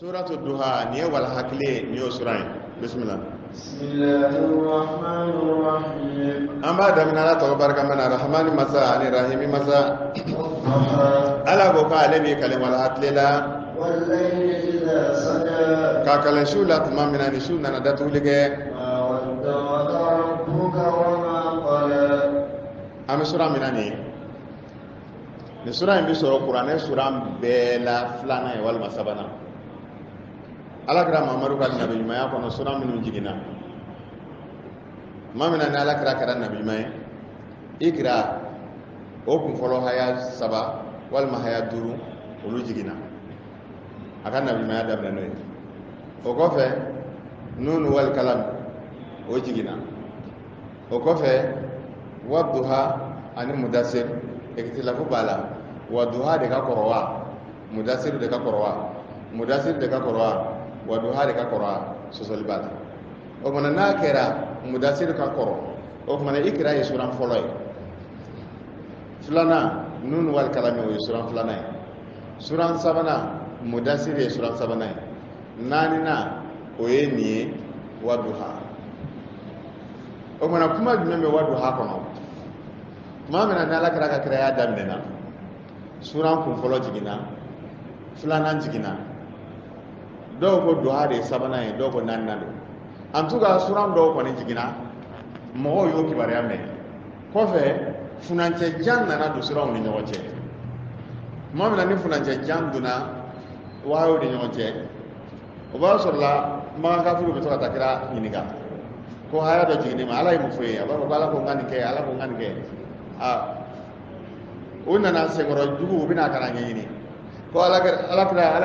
Suratul Duha ni wal hakli ni surai. Bismillah. Bismillahirrahmanirrahim. Amba da minala to barka mana rahmani masa ani rahimi masa. Ala go ka alabi kalim wal hakli la wal layli idha saja. Ka kalan shula tuma minani shuna na datu lige. Ma wadda rabbuka wa ma qala. Am sura minani. Ni sura mbi sura Qur'an sura bela flana wal masabana. Alakira Muhammadu ka nabi ɲumanya kɔnɔ sura minnu jiginna ma mina ni alakira kɛra nabi ɲuman ye ikira o kun fɔlɔ haya 3 walima haya 5 olu jiginna a ka nabi ɲumanya daminɛ n'o ye o kɔfɛ nunu wal kalam o jiginna o kɔfɛ wadduha ani mudassir iktilafu b'a la wadduha de ka kɔrɔ wa mudassir de ka kɔrɔ wa mudassir de ka kɔrɔ wa waduha de ka kɔrɔ sɔsɔli b'a la o kumana n'a kɛra mudassir ka kɔrɔ o kumana ikira ye suran fɔlɔ ye filanan nun wal kalami o ye suran filanan ye suran sabanan mudassir ye suran sabanan ye naaninan o ye nin ye waduha o kumana kuma jumɛn bɛ waduha kɔnɔ tuma min na ni Alakira ka kiraya daminɛna suran kun fɔlɔ jiginna filanan jiginna dɔw ko duha de ye sabanan ye dɔw ko naaninan don en tout cas suran dɔw kɔni jiginna mɔgɔw y'o kibaruya mɛn kɔfɛ furancɛ jan nana don suranw ni ɲɔgɔn cɛ tuma min na ni furancɛ jan donna wahayiw ni ɲɔgɔn cɛ o b'a sɔrɔla makankafiru bɛ to ka taa kira ɲininka ko haya dɔ jiginni ma ala ye mun fɔ ye a b'a fɔ ko ala ko n ka nin kɛ ala ko n ka nin kɛ o nana senkɔrɔ jugu u bɛna ka na ɲɛɲini ko ala ye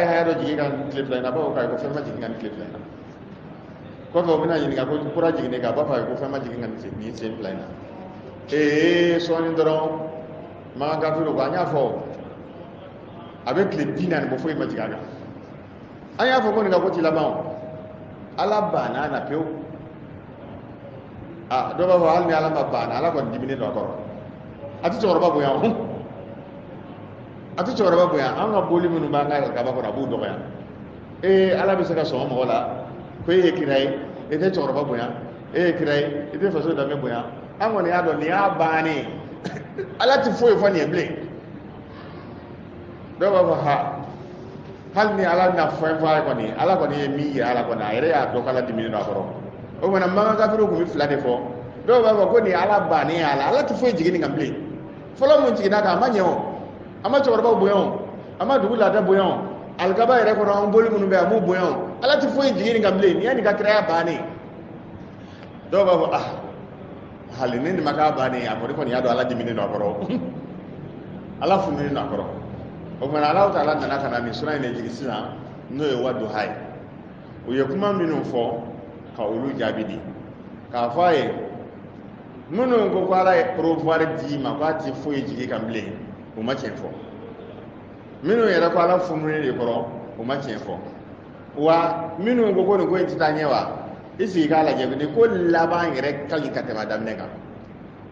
haya dɔ jigin kan tile fila in na a b'a fɔ ko fɛn ma jigin kan tile fila in na kɔfɛ u bɛna ɲininka ko kura jiginnen kan a b'a fɔ ko fɛn ma jigin kan nin sen fila in na sɔɔni dɔrɔn makankafiru ko an y'a fɔ a bɛ tile 40 bɔ foyi ma jigin a kan an y'a fɔ ko nin ka ko ti laban ala banna na pewu dɔw b'a fɔ hali ni ala ma banna ala kɔni diminen don a kɔrɔ a tɛ cɛkɔrɔba bonya o a tɛ cɛkɔrɔba bonya an ka boli minnu b'an ka kaba kɔrɔ a b'u dɔgɔya ala bɛ se ka sɔn mɔgɔ la ko e ye kira ye e tɛ cɛkɔrɔba bonya e ye kira ye e tɛ faso danbe bonya an kɔni y'a dɔn nin y'a bannen ala tɛ foyi fɔ nin ye bilen dɔw b'a fɔ hali ni ala na fɛn fɔ a ye kɔni ala kɔni ye min yira ala kɔni a yɛrɛ y'a dɔn k'ala diminen don a kɔrɔ o kumana makankafiru tun bɛ 2 de fɔ dɔw b'a fɔ ko nin ye ala bannen ye ala tɛ foyi jigin nin kan bilen fɔlɔ mun jiginna kan a ma ɲɛ o a ma cɛkɔrɔbaw bonya o a ma dugu laada bonya o alikaba yɛrɛ kɔnɔ an boli minnu bɛ a m'u bonya o ala tɛ foyi jigin nin kan bilen nin ye nin ka kiraya bannen dɔw b'a fɔ hali ni nin ma k'a bannen a kɔni y'a dɔn ala diminen don a kɔrɔ ala fununen don a kɔrɔ o kumana Alahu Taala nana ka na nin sura in de jigin sisan n'o ye Wadduha ye u ye kuma minnu fɔ ka olu jaabi di k'a fɔ a ye minnu ko ko ala ye preuvoir d'i ma k'a tɛ foyi jigin kan bilen o ma tiɲɛ fɔ minnu yɛrɛ ko ala fununen de kɔrɔ o ma tiɲɛ fɔ wa minnu ko nin ko in tɛ taa ɲɛ wa i sigi k'a lajɛ ni ko laban yɛrɛ ka ɲi ka tɛmɛ a daminɛ kan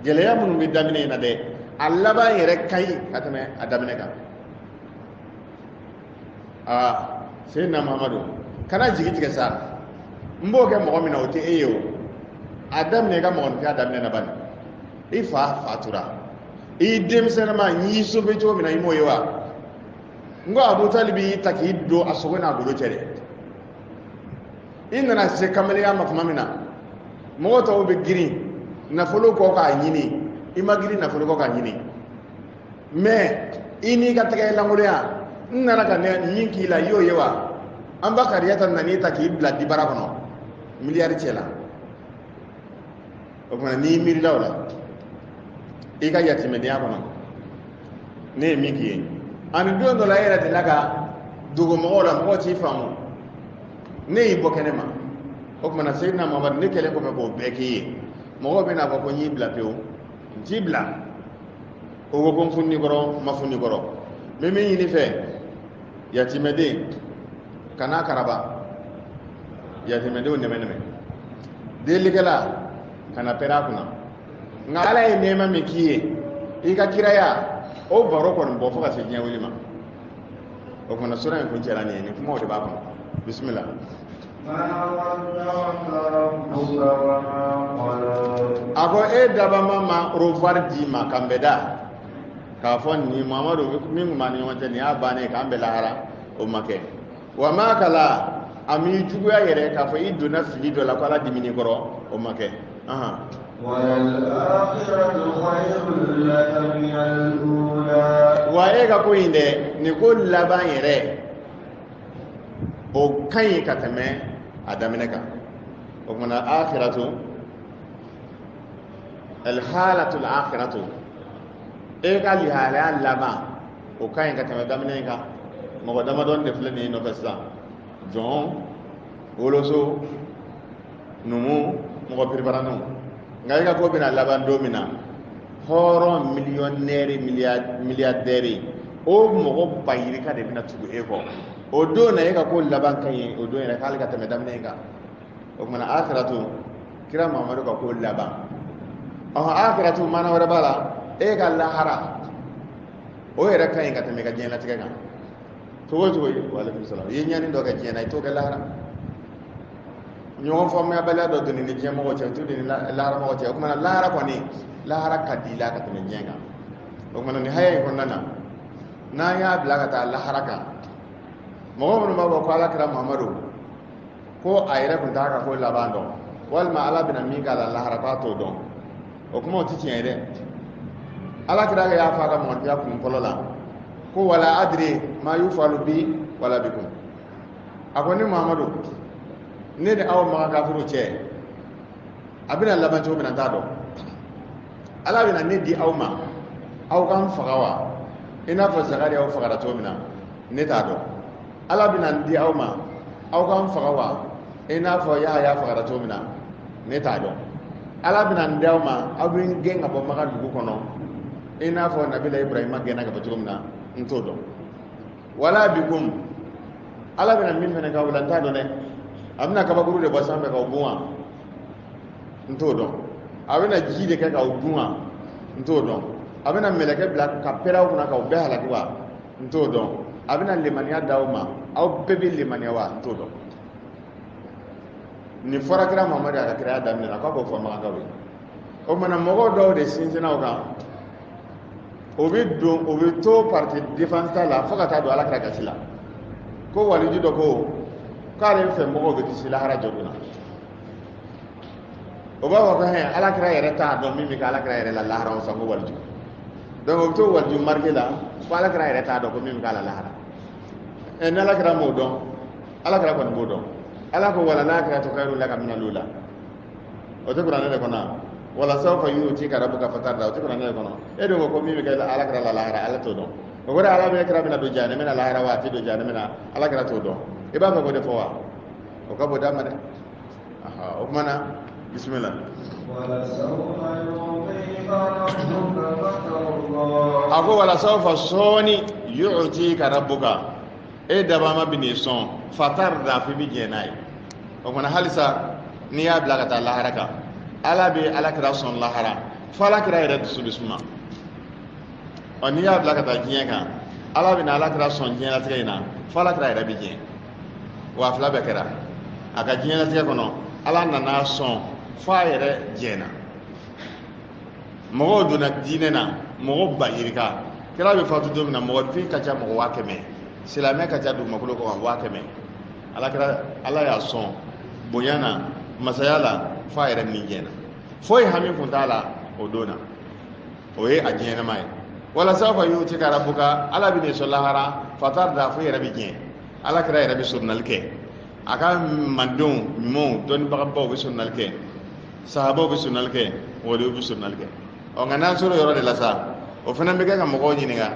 gɛlɛya minnu bɛ daminɛ in na dɛ a laban yɛrɛ ka ɲi ka tɛmɛ a daminɛ kan Seydina Muhamadu kana jigi tigɛ sa n b'o kɛ mɔgɔ min na o tɛ e ye o a daminɛ i ka mɔgɔninfinya daminɛ na bani i fa fatura i denmisɛnninma n y'i sauvé cogo min na i m'o ye wa n ko Abu Talib y'i ta k'i don a sogo n'a golo cɛ dɛ i nana se kamalenya ma tuma min na mɔgɔ tɔw bɛ girin nafolo kɔ k'a ɲini i ma girin nafolo kɔ k'a ɲini mais i n'i ka tɛgɛ langolonya n nana ka nin k'i la i y'o ye wa an ba kariyata nan'i ta k'i bila dibara kɔnɔ miliyari cɛ la o kumana n'i miirila o la i ka yatimɛdenya kɔnɔ ne ye min k'i ye ani don dɔ la e yɛrɛ delila ka dogo mɔgɔw la mɔgɔw t'i faamu ne y'i bɔ kɛnɛ ma o kumana Seydina Muhamadu ne kɛlen kɔfɛ k'o bɛɛ k'i ye mɔgɔw bɛ n'a fɔ ko n y'i bila pewu n t'i bila o ko ko n funni kɔrɔ n ma funni kɔrɔ n bɛ min ɲini fɛ yatimɛden kana karaba yatimɛdenw nɛmɛ delikɛla kana pɛrɛ a kunna nka ala ye nɛɛma min k'i ye i ka kiraya o baro kɔni bɔ fo ka se diɲɛ wuli ma o kumana sura in kun cɛla nin ye nin kumaw de b'a kɔnɔ bismillah. Ako daba mama rovar di ma kambeda ka fon ni mamadu min mani wonte ni abane kambe lahara o make wa ma kala ami juguya yere ka fo iduna fili do la kala dimini koro o make aha wal akhiratu khayrun laka min al-ula wa ka ko inde ni ko laban yere o kan ka teme adamine ka o mana akhiratu الحالة الآخرة إيقا لحالة لما وكاين كتما دامنين كا مقدما دون دفلني نفسا جون ولوسو نمو مقبر برانو ngayiga ko bina laban domina horo millionnaire milliardaire o mogo bayiri ka de bina tugu ego o do na yiga ko laban kay o do ina kala ka tama damne nga o mana akhiratu kira mamadu ka ko laban akhiratu mana wara bala ga lahara o yere kay ka tame ka jena tiga to wojo wa alaikum salam yenya ni do ka jena to ga lahara ñoo fo me bala do duni ni jema ko to duni lahara mo ko mana lahara ko ni lahara kadila ka tame jenga o mana ni haye ko nana na ya bla ka ta lahara ka mo mo ma ko ala kira muhammadu ko ayre ko ta ka ko labando wal ma ala bin amiga la lahara ka to don o kuma o ti tiɲɛ dɛ ala kira ka y'a fa ka mɔgɔnifiya kun fɔlɔ la ko wala adri ma yufalu bi wala bikum a ko ni muhamadu ne ni aw maga kafuru cɛ a bɛna laban cogo min na t'a dɔn ala bɛna ne di aw ma aw kan faga wa i n'a fɔ zakari aw fagara cogo min na ne t'a dɔn ala bɛna di aw ma aw kan faga wa i n'a fɔ yahaya fagara cogo min na ne t'a dɔn ala bina ndaw ma aw bin genga bo maga dugu kono ina fo nabila ibrahima gena ga batum na nto do wala bikum ala bina min fene ka wala ta do ne amna ka baguru de bosambe ka obuwa nto do awena jide ka obuwa nto do abena meleke bla ka pera kuna ka obe hala kwa nto do abena limania dawma aw bebe limania wa nto do ni fora kira mamadu aka kira damina na ko fo ma gawe o mana mogo do de sinjina o kan o bi to parti defense la fo ka ta do ala kira gasila ko waliji do ko kare fe mogo be kisila hara joduna o ba wa he ala kira yere ta do mi ka ala kira yere la lahara o sa ko waliji donc o to waliji margela ko ala kira yere ta do ko mi ka la lahara en ala kira mo do ala kira ko mo do ala ko wala lakiratu khairu laka min alula o to qur'an ne kona wala sawfa yuti ka rabbuka fatarda o to qur'an ne kona e do ko mi ka ala kira la lahara ala to do o gora ala be kira bina do jane mena lahara wa ti do jane mena ala kira to do e ba ko de fo wa o ka boda ma de aha o mana bismillah wala sawfa yuti ka rabbuka fatarda ako wala sawfa soni yuti ka rabbuka e daba ma bini son fatar da fi bi jenai o mana halisa ni ya blaga ta lahara ka ala be ala kira son lahara fala kira ira su bisma o ni ya blaga ta jinya ka ala be na ala kira son jinya la tina fala kira ira bi jen wa fala be kira aka jinya la tina kono ala na na son fa ira jena mo do na dinena mo ba yirika kira be fatu do na mo fi ka ja mo wa keme silamɛ ka ca dugumakolo kɔ kan waa kɛmɛ ala kɛra ala y'a sɔn bonya na masaya la f'a yɛrɛ nin jɛna foyi hami kun t'a la o don na o ye a diɲɛnɛma ye walasa fa y'o ci ka rabuka ala bɛ nin sɔn lahara fatar da fo yɛrɛ bɛ diɲɛ ala kɛra yɛrɛ bɛ sɔrɔnali kɛ a ka mandenw ɲumanw dɔnnibagabaw bɛ sɔrɔnali kɛ sahabaw bɛ sɔrɔnali kɛ waliw bɛ sɔrɔnali kɛ ɔ nka n'an sɔrɔ yɔrɔ de la sa o fana bɛ kɛ ka mɔgɔw ɲininka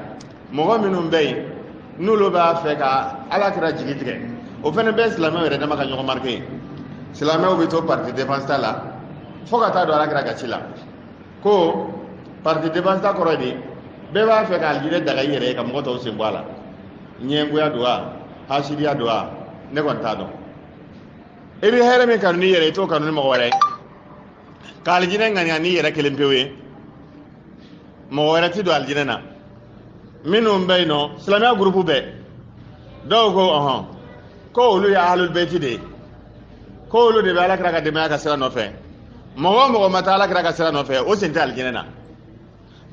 mɔgɔ minnu bɛ yen n'olu b'a fɛ ka ala kira jigi tigɛ o fana bɛ silamɛw yɛrɛ dama ka ɲɔgɔn marqué silamɛw bɛ to parti défense ta la fo ka taa don ala kira ka ci la ko parti défense ta kɔrɔ de bɛɛ b'a fɛ k'a yɛrɛ daga i yɛrɛ ye ka mɔgɔ tɔw sen bɔ a la ɲɛngoya don wa hasidiya don wa ne kɔni t'a dɔn i bɛ hɛrɛ min kanu n'i yɛrɛ i t'o kanu ni mɔgɔ wɛrɛ ka alijinɛ ŋaniya n'i yɛrɛ kelen pewu ye mɔgɔ wɛrɛ ti don alijinɛ na minnu bɛ yen nɔ silamɛya gurupu bɛɛ dɔw ko ko olu ya ahlul baiti de ko olu de be ala kira ka dɛmɛ ka sira nɔfɛ mɔgɔ mɔgɔ ma taa ala kira ka sira nɔfɛ o sen tɛ alijinɛ na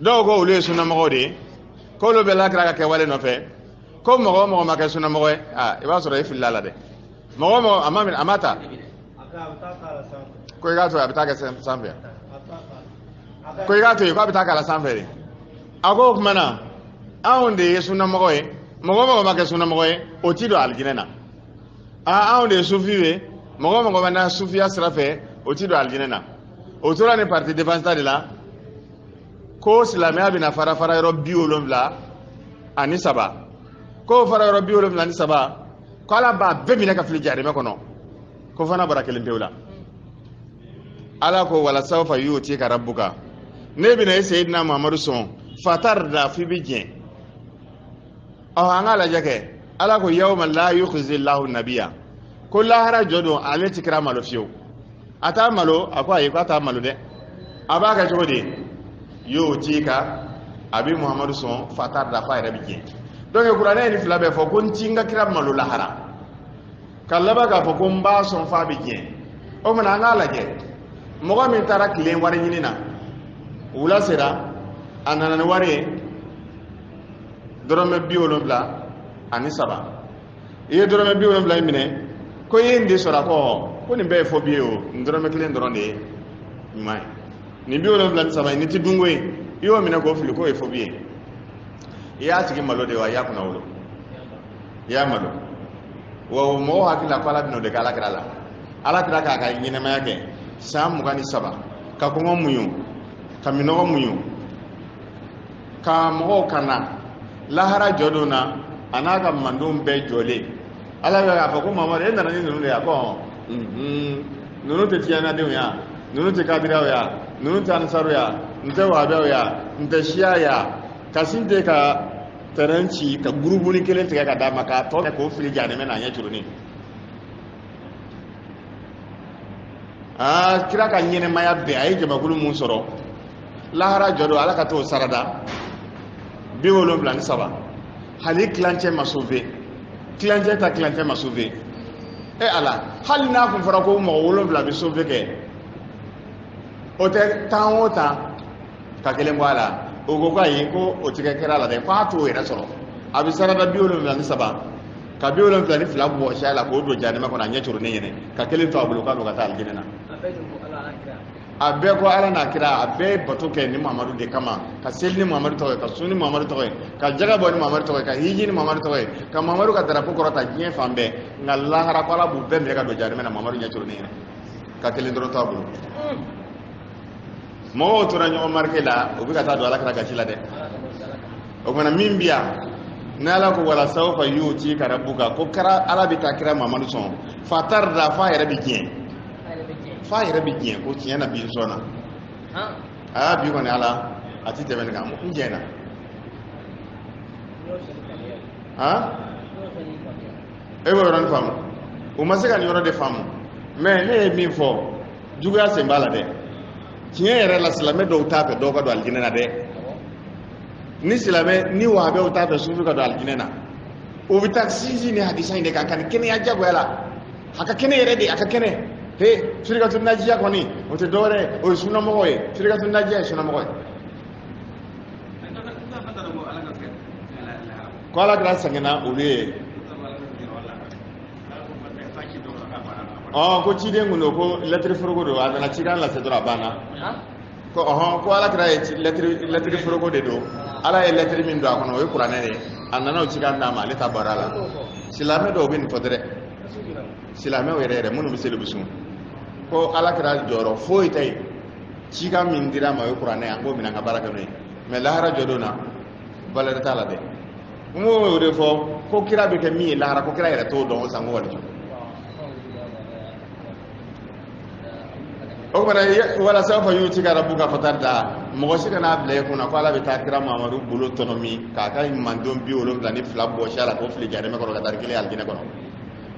dɔw ko olu ye sunnamɔgɔw de ko olu bɛ ala kira ka kɛwale nɔfɛ ko mɔgɔ mɔgɔ ma kɛ sunnamɔgɔ ye i b'a sɔrɔ e filila la dɛ mɔgɔ mɔgɔ a ma ta ko i k'a to a bɛ taa kɛ sanfɛ ko i k'a to yen ko a bɛ taa kala sanfɛ de a ko o tuma na anw de ye sunnamɔgɔ ye mɔgɔ mɔgɔ ma kɛ sunnamɔgɔ ye o ti don alijinɛ na anw de ye sufi ye mɔgɔ mɔgɔ ma na sufiya sira fɛ o ti don alijinɛ na o tora ni parti défense de la ko silamɛya bɛna fara fara yɔrɔ 73 ko fara yɔrɔ 73 ko ala b'a bɛɛ minɛ ka fili jahanama kɔnɔ ko fana bara kelen pewu la ala ko wala sawfa yu'tika rabbuka ne bɛna e Seydina Muhamadu sɔn fatarda fi bi jɛn an ka lajɛ kɛ ala ko yawma la yukhzi Allahu nabiyya ko lahara jɔ don ale ti kira malo fiyewu a t'a malo a ko ayi ko a t'a malo dɛ a b'a kɛ cogo di yu'tika a bɛ Muhamadu sɔn fatarda fa yɛrɛ bi jɛn donc kuranɛ ni fila bɛ fɔ ko n ti n ka kira malo lahara ka laban k'a fɔ ko n b'a sɔn fa bɛ jɛn o mana an k'a lajɛ mɔgɔ min taara tile wari ɲini na wula sera a nana ni wari ye dɔrɔmɛ 73 i ye dɔrɔmɛ 70 in minɛ ko i ye nin de sɔrɔ a ko nin bɛɛ ye fɔ bi ye o nin dɔrɔmɛ 1 dɔrɔn de ye ɲuman ye nin 73 in ni ti dunko ye i y'o minɛ k'o fili k'o ye fɔ bi ye i y'a tigi malo de wa i y'a kunna wolo i y'a malo wa mɔgɔw hakili la ko ala bɛna o de kɛ alakira la alakira k'a ka ɲɛnɛmaya kɛ san 23 ka kɔngɔ muɲu ka minɔgɔ muɲu ka mɔgɔw kana lahara jɔdon na a n'a ka mandenw bɛɛ jɔlen ala bɛ k'a fɔ ko Mamadu e nana ni ninnu de ye a ko ninnu tɛ tijanadenw ya ninnu tɛ kadiraw ya ninnu tɛ ansaru ya n tɛ wahabiyaw ya n tɛ siya ya ka sin tɛ ka terrain ci ka gurubuni kelen tigɛ ka d'a ma k'a tɔ k'o fili jahanama na a ɲɛ curonin kira ka ɲɛnɛmaya bɛɛ a ye jamakulu mun sɔrɔ lahara jɔdon ala ka t'o sarada 73 hali kilancɛ ma sauvé kilancɛ ta kilancɛ ma sauvé ala hali n'a kun fɔra ko mɔgɔ 7 bɛ sauvé kɛ o tɛ tan o tan ka kelen bɔ a la o ko ayi ko o tigɛ kɛra la dɛ k'a t'o yɛrɛ sɔrɔ a bɛ sarada 73 ka 72 bɔ siya la k'o don jahanama kɔnɔ a ɲɛ curonin ɲɛnɛ ka kelen to a bolo k'a don ka taa alijinɛ na a bɛɛ ko ala n'a kira a bɛɛ bato kɛ ni Muhamadu de kama ka seli ni Muhamadu tɔgɔ ye ka sun ni Muhamadu tɔgɔ ye ka jaga bɔ ni Muhamadu tɔgɔ ye ka hiji ni Muhamadu tɔgɔ ye ka Muhamadu ka drapeau kɔrɔta diɲɛ fan bɛɛ nka lahara ko ala b'u bɛɛ minɛ ka don jahanama na Muhamadu ɲɛ curonin ɲɛnɛ ka kelen dɔrɔn to a bolo mɔgɔw tora ɲɔgɔn marqué la o bɛ ka taa don ala kira gasi la dɛ o kumana min bi yan ni ala ko wala sawfa yu'tika rabbuka ko kɛra ala bɛ taa kira Muhamadu sɔn fatarda fa yɛrɛ bɛ diɲɛ fa yɛrɛ bɛ diɲɛ ko tiɲɛ na bi sɔnna bi kɔni ala a ti tɛmɛ nin kan n jɛna e b'o yɔrɔnin faamu o ma se ka nin yɔrɔ de faamu mais ne ye min fɔ juguya sen b'a la dɛ tiɲɛ yɛrɛ la silamɛ dɔw t'a fɛ dɔw ka don alijinɛ na dɛ ni silamɛ ni wahabiyaw t'a fɛ sufi ka don alijinɛ na o bɛ taa sinsin ni hadisa in de kan ka nin kɛnɛya jagoya la a ka kɛnɛ yɛrɛ de a ka kɛnɛ firikatu najiya kɔni o tɛ dɔwɛrɛ ye o ye sunnamɔgɔ ye firikatu najiya ye sunnamɔgɔ ye ko ala kɛra sɛgɛnna olu ye ko ciden kun don ko lettre foroko don a nana cikan lase dɔrɔn a banna ko ala kɛra ye lettre foroko de don ala ye lettre min don a kɔnɔ o ye kuranɛ de ye a nana o cikan d'a ma ale ta baara la silamɛ dɔw bɛ nin fɔ dɛrɛ silamɛw yɛrɛ yɛrɛ minnu bɛ seli bɛ sun ko ala kɛra jɔyɔrɔ foyi tɛ yen cikan min dira a ma o ye kuranɛ an k'o minɛ an ka baara kɛ n'o ye mais lahara jɔdon na valeur t'a la dɛ n b'o de fɔ ko kira bɛ kɛ min ye lahara ko kira yɛrɛ t'o dɔn o san ko wali o kumana wala sawfa yu'tika rabbuka fatarda mɔgɔ si kana bila i kunna ko ala bɛ taa kira Muhamadu bolo tɔnɔ min k'a ka mandenw 72 bɔ siya la k'o fili jahanama kɔnɔ ka taa kelen alijinɛ kɔnɔ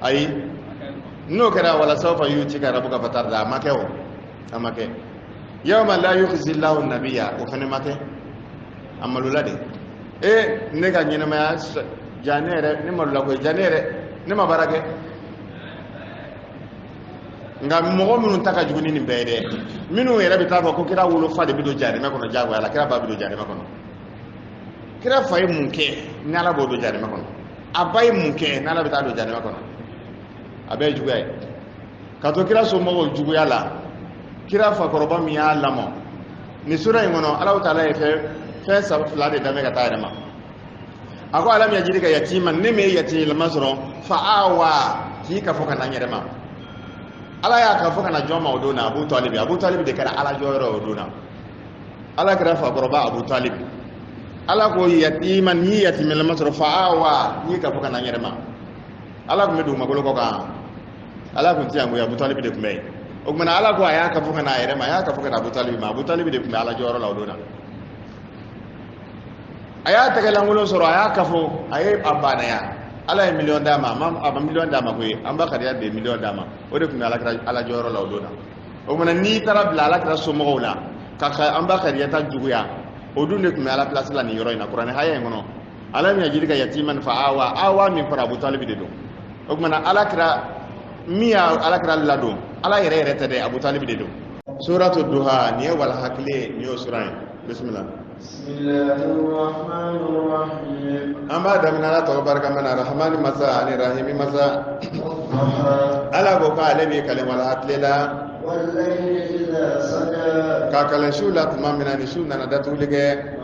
ayi n'o kɛra wala sawfa yu'tika rabbuka fatarda a ma kɛ o a ma kɛ yawma la yukhzi Allahu nabiyya o fana ma kɛ a malola de ne ka ɲɛnamaya ja ne yɛrɛ ne malola koyi ja ne yɛrɛ ne ma baara kɛ nga mogo minnu ta ka jugu ni nin bɛɛ ye dɛ minnu yɛrɛ bɛ taa fɔ ko kira wolo fa de bɛ don jahanama kɔnɔ jagoya la kira ba bɛ don jahanama kɔnɔ kira fa ye mun kɛ ni Ala b'o don jahanama kɔnɔ a ba ye mun kɛ ni Ala bɛ taa don jahanama kɔnɔ a bɛɛ ye juguya ye ka to kira somɔgɔw juguya la kira fakɔrɔba min y'a lamɔ ni sura in kɔnɔ Alahu Taala ye fɛn saba fila de danbɛ ka taa yɛrɛ ma a ko alam yajidika yatiman ne me yatima sɔrɔ fa awa k'i ka fɔ ka na n yɛrɛ ma Ala y'a ka fɔ ka na jɔn ma o don na Abu Talib de kɛra Ala jɔyɔrɔ o don na Ala kɛra fakɔrɔba Abu Talib Ala ko yatiman ni yatima sɔrɔ fa awa k'i ka fɔ ka na n yɛrɛ ma Ala tun bɛ dugumakolo kɔ kan Ala tun tɛ yan ko Abu Talib de tun bɛ yen o tuma Ala ko a y'a ka fɔ ka na a yɛrɛ ma a y'a ka fɔ ka na Abu Talib ma Abu Talib de tun bɛ Ala jɔyɔrɔ la o don na a y'a tɛgɛlankolon sɔrɔ a y'a kafo a ye a banaya Ala ye million d'a ma a ma million d'a ma koyi an ba kariya de million d'a ma o de tun bɛ Ala jɔyɔrɔ la o don na o tuma n'i taara bila Ala kira somɔgɔw la ka an ba kariya ta juguya o dun de tun bɛ Ala place la nin yɔrɔ in na kuranɛ haya in kɔnɔ alam yajidika yatiman fa awa min fara Abu Talib de don o tuma Ala kira min y'a Ala kira ladon Ala yɛrɛ tɛ dɛ Abu Talib de don suratu duha nin ye wala hakili nin y'o sura ye bismillah Bismillahirrahmanirrahim. Amba damina la tawbar kamana rahmani masa ani rahimi masa ala ko ka ale bi kalim wala hatlela Wal layli idha saja. ka kalan shula tuma mina ni shuna na datulige